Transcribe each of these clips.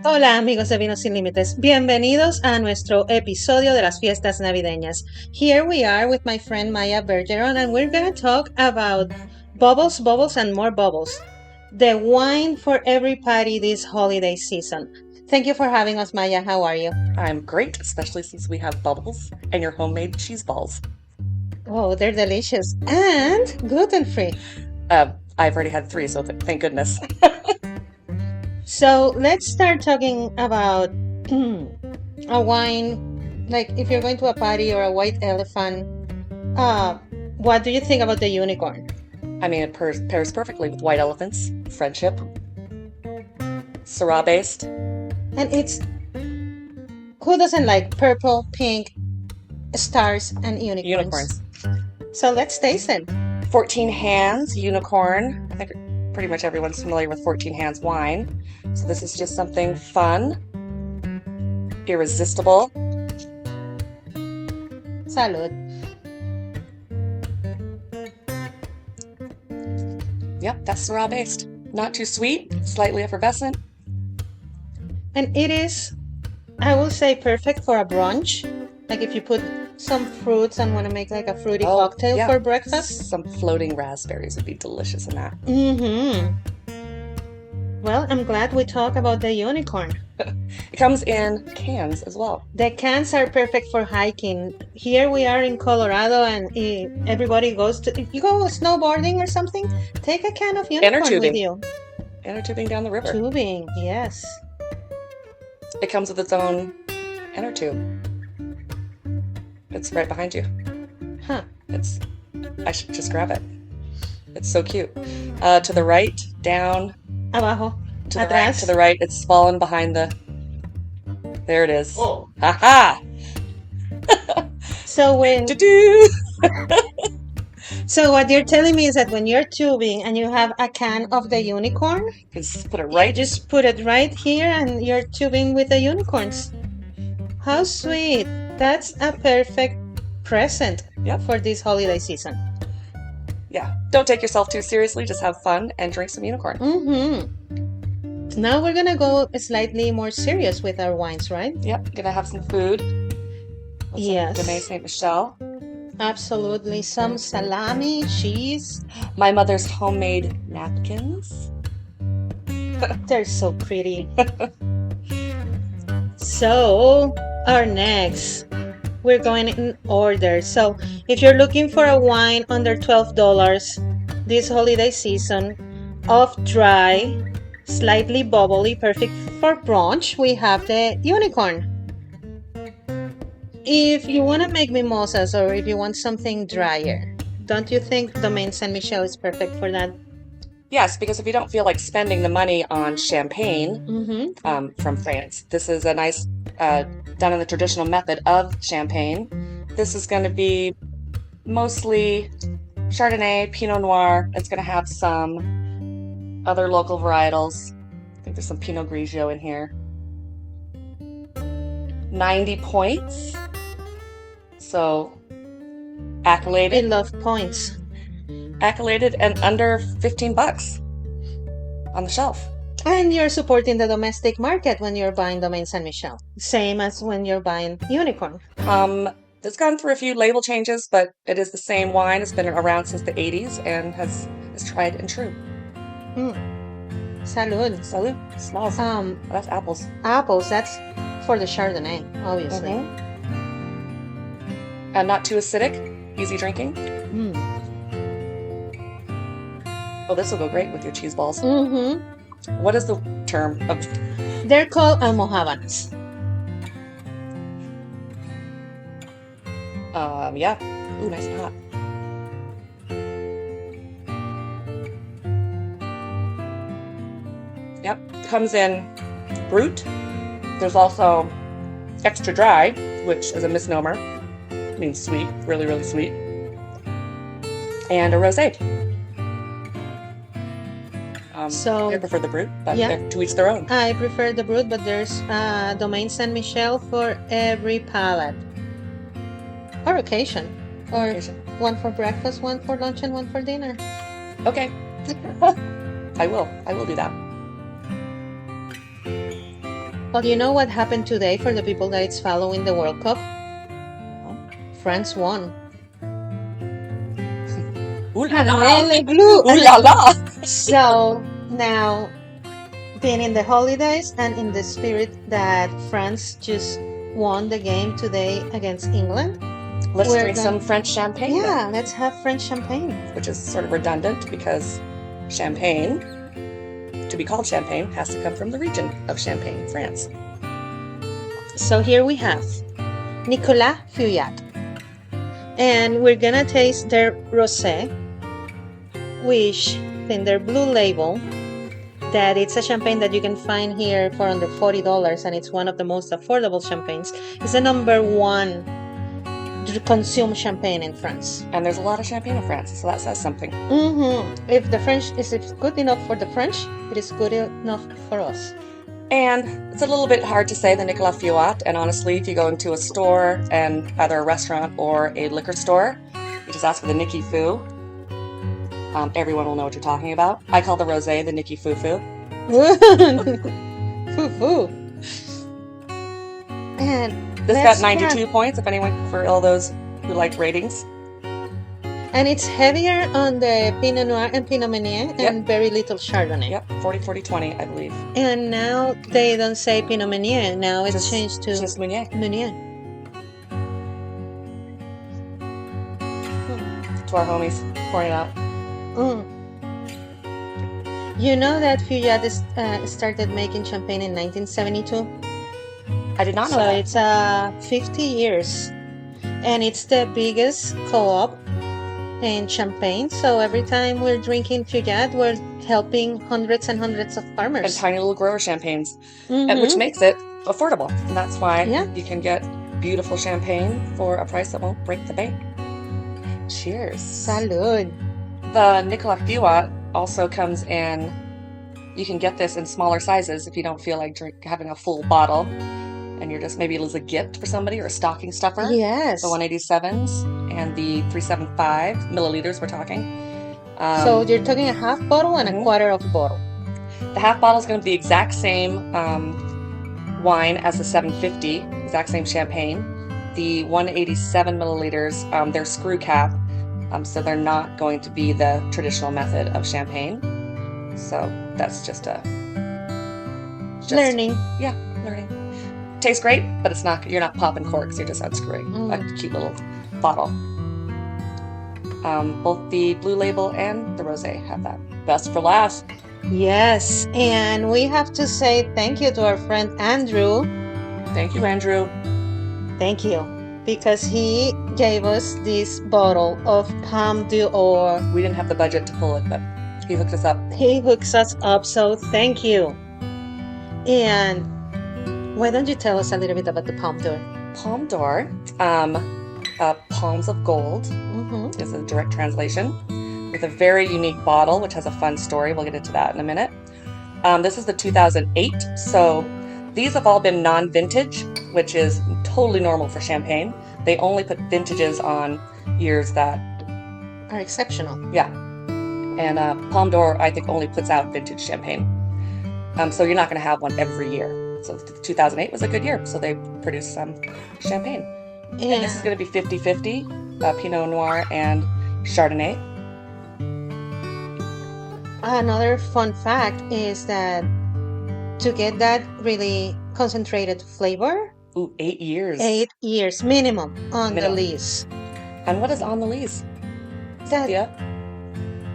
Hola amigos de Vinos Sin Límites, bienvenidos a nuestro episodio de las fiestas navideñas. Here we are with my friend Maya Bergeron and we're going to talk about bubbles, bubbles and more bubbles. The wine for every party this holiday season. Thank you for having us, Maya. How are you? I'm great, especially since we have bubbles and your homemade cheese balls. Oh, they're delicious and gluten-free. I've already had 3, so thank goodness. So let's start talking about a wine. Like if you're going to a party or a white elephant, what do you think about the unicorn? I mean, it pairs perfectly with white elephants, friendship, Syrah based. And it's who doesn't like purple, pink, stars, and unicorns? So let's taste it. 14 Hands unicorn. I think pretty much everyone's familiar with 14 Hands wine. So this is just something fun, irresistible. Salud. Yep, that's Syrah based. Not too sweet, slightly effervescent. And it is, I will say, perfect for a brunch. Like if you put some fruits and want to make like a fruity cocktail for breakfast. Some floating raspberries would be delicious in that. Well, I'm glad we talked about the unicorn. It comes in cans as well. The cans are perfect for hiking. Here we are in Colorado and everybody goes to, if you go snowboarding or something, take a can of unicorn with you. Inner tubing down the river. Tubing, yes. It comes with its own inner tube. It's right behind you. Huh. I should just grab it. It's so cute. To the right, down. Abajo. To the right, it's fallen behind the... There it is. Oh. Ha-ha! So when... So what you're telling me is that when you're tubing and you have a can of the unicorn... Just put it right... Just put it right here and you're tubing with the unicorns. How sweet. That's a perfect present for this holiday season. Yeah. Don't take yourself too seriously. Just have fun and drink some unicorn. Now we're going to go slightly more serious with our wines, right? Yep. Going to have some food. Yes. Domaine Saint Michel. Absolutely. Some salami, cheese. My mother's homemade napkins. They're so pretty. So, our next, we're going in order. So, if you're looking for a wine under $12 this holiday season, off-dry, slightly bubbly, perfect for brunch, we have the unicorn. If you want to make mimosas or if you want something drier, don't you think Domaine Saint Michel is perfect for that? Yes, because if you don't feel like spending the money on champagne from France, this is a nice, done in the traditional method of champagne. This is going to be mostly Chardonnay, Pinot Noir. It's going to have some other local varietals. I think there's some Pinot Grigio in here. 90 points. So, accoladed. I love points. Accoladed and under $15 on the shelf. And you're supporting the domestic market when you're buying Domaine Saint Michel. Same as when you're buying unicorn. It's gone through a few label changes, but it is the same wine. It's been around since the 80s and is tried and true. Salud. Salud. Smells. That's apples. Apples. That's for the Chardonnay, obviously. And not too acidic. Easy drinking. Oh, this will go great with your cheese balls. What is the term of... They're called almohábanas. Yeah. Ooh, nice and hot. Yep. Comes in brut. There's also extra dry, which is a misnomer. It means sweet, really, really sweet. And a rosé. So I prefer the brut, but to each their own. I prefer the brut, but there's Domaine Saint Michel for every palate or occasion. Or one for breakfast, one for lunch, and one for dinner. Okay. I will do that. Well, you know what happened today for the people that it's following the World Cup? France won. Ooh la la! Really blue. Ooh la la! So now, being in the holidays and in the spirit that France just won the game today against England, Let's we're drink some French champagne. yeah, let's have French champagne. Which is sort of redundant because champagne, to be called champagne, has to come from the region of Champagne, France. So here we have Nicolas Feuillat. And we're gonna taste their rosé, which in their blue label, that it's a champagne that you can find here for under $40, and it's one of the most affordable champagnes. It's the number one consumed champagne in France. And there's a lot of champagne in France, so that says something. If it's good enough for the French, it is good enough for us. And it's a little bit hard to say the Nicolas Feuillat, and honestly, if you go into a store, and either a restaurant or a liquor store, you just ask for the Nicky Foo. Everyone will know what you're talking about. I call the rosé the Nicky Foo Foo. Foo foo. And this got 92 points, if anyone, for all those who like ratings. And it's heavier on the Pinot Noir and Pinot Meunier, and very little Chardonnay. Yep, 40, 40, 20, I believe. And now they don't say Pinot Meunier. Now it's changed to just Meunier. To our homies, pouring it out. You know that Feuillat started making champagne in 1972? I did not know that. So it's 50 years. And it's the biggest co-op in Champagne. So every time we're drinking Feuillat, we're helping hundreds and hundreds of farmers. And tiny little grower champagnes, and which makes it affordable. And that's why you can get beautiful champagne for a price that won't break the bank. Cheers. Salud. The Nicolas Feuillat also comes in, you can get this in smaller sizes if you don't feel like having a full bottle. And you're just, maybe it was a gift for somebody or a stocking stuffer. Yes. The 187s and the 375 milliliters we're talking. So you're talking a half bottle and a quarter of a bottle. The half bottle is going to be the exact same wine as the 750, exact same champagne. The 187 milliliters, they're screw cap, so they're not going to be the traditional method of champagne. So that's just learning. Yeah, learning. Tastes great, but it's not. You're not popping corks. You're just unscrewing a cute little bottle. Both the Blue Label and the Rosé have that. Best for last. Yes, and we have to say thank you to our friend Andrew. Thank you, Andrew. Thank you, because he gave us this bottle of Pomme d'Or. We didn't have the budget to pull it, but he hooked us up. He hooks us up, so thank you. And why don't you tell us a little bit about the Pomme d'Or? Pomme d'Or, palms of gold, is a direct translation, with a very unique bottle, which has a fun story. We'll get into that in a minute. This is the 2008, so these have all been non-vintage, which is totally normal for champagne. They only put vintages on years that are exceptional. Yeah. And Pomme d'Or, I think, only puts out vintage champagne. So you're not going to have one every year. So 2008 was a good year, so they produced some champagne. Yeah. And this is going to be 50-50, Pinot Noir and Chardonnay. Another fun fact is that to get that really concentrated flavor, 8 years. 8 years minimum on the lees. And what is on the lees? Yeah.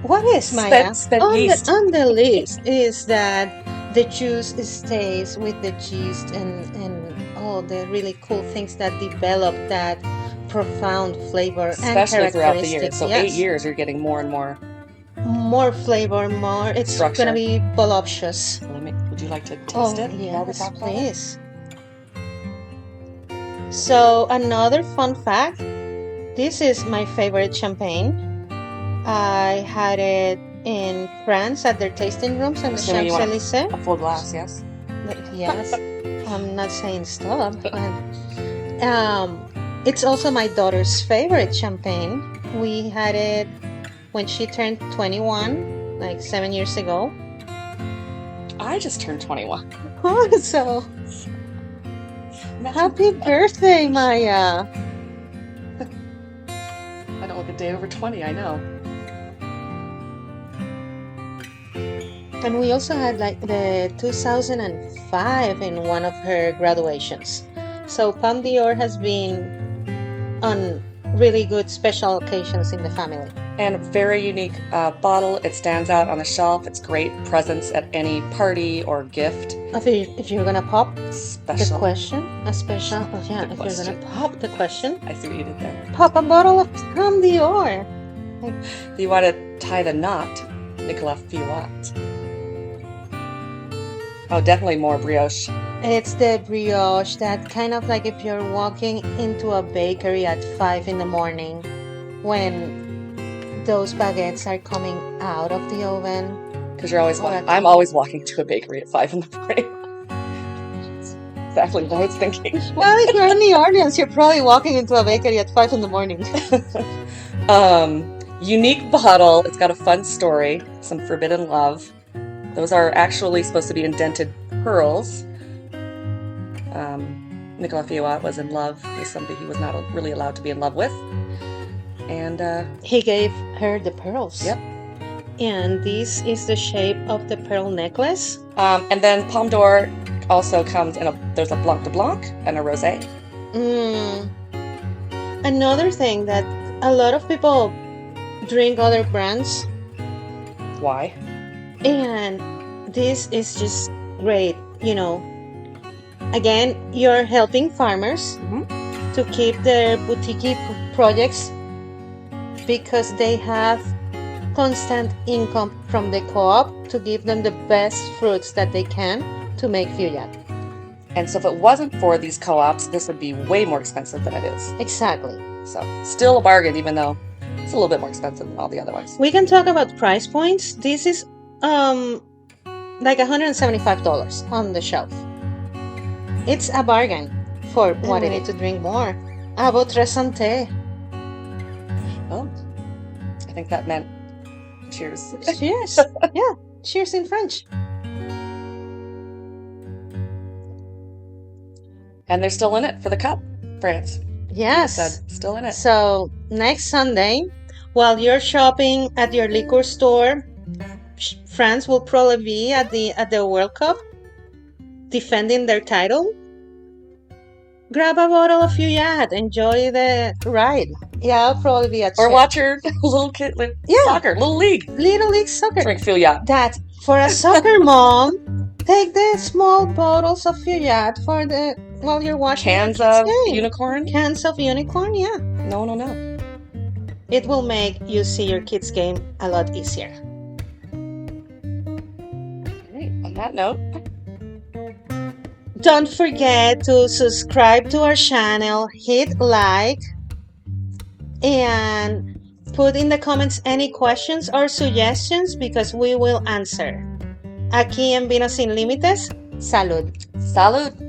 What is, Maya? On the lees is that the juice stays with the yeast and all the really cool things that develop that profound flavor, especially and throughout the year. So 8 years, you're getting more and more flavor, more. It's going to be voluptuous. Would you like to taste it? Yes, please. So another fun fact. This is my favorite champagne. I had it in France at their tasting rooms on the Champs-Élysées. A full glass, yes. Yes. I'm not saying stop. But, it's also my daughter's favorite champagne. We had it when she turned 21, like 7 years ago. I just turned 21. Oh, so happy birthday, Maya. I don't look a day over 20, I know. And we also had like the 2005 in one of her graduations. So Pam Dior has been on really good special occasions in the family. And a very unique bottle. It stands out on the shelf. It's great presence at any party or gift. If you're gonna pop Special. the question, a special, oh yeah, Good if question. you're gonna pop the question, I see what you did there. pop a bottle of Pam Dior. If you want to tie the knot, Nicolas Feuillat. Oh, definitely more brioche. It's the brioche that kind of like if you're walking into a bakery at 5 in the morning when those baguettes are coming out of the oven. Because you're always walking. I'm always walking to a bakery at 5 in the morning. That's exactly what I was thinking. Well, if you're in New Orleans, you're probably walking into a bakery at 5 in the morning. Unique bottle. It's got a fun story. Some forbidden love. Those are actually supposed to be indented pearls. Nicolas Feuillat was in love with somebody he was not really allowed to be in love with. And he gave her the pearls. Yep. And this is the shape of the pearl necklace. And then Pomme d'Or also comes in there's a Blanc de Blanc and a Rosé. Another thing that a lot of people drink other brands. Why? And this is just great, you know. Again, you're helping farmers to keep their boutique projects because they have constant income from the co-op to give them the best fruits that they can to make Feuillat. And so if it wasn't for these co-ops, this would be way more expensive than it is. Exactly. So still a bargain, even though it's a little bit more expensive than all the other ones. We can talk about price points. This is like $175 on the shelf. It's a bargain for wanting it to drink more. À votre santé. Oh, I think that meant cheers. Cheers. Yeah, cheers in French. And they're still in it for the cup, France. Yes. Still in it. So next Sunday, while you're shopping at your liquor store, France will probably be at the World Cup defending their title. Grab a bottle of Feuillat, enjoy the ride. Yeah, I'll probably be at or watch your little kid soccer, little league soccer. Drink Feuillat. That for a soccer mom, take the small bottles of Feuillat while you're watching cans of unicorn. Cans of unicorn, yeah. No. It will make you see your kids' game a lot easier. Great. On that note, don't forget to subscribe to our channel, hit like, and put in the comments any questions or suggestions because we will answer. Aquí en Vinos Sin Límites, salud. Salud.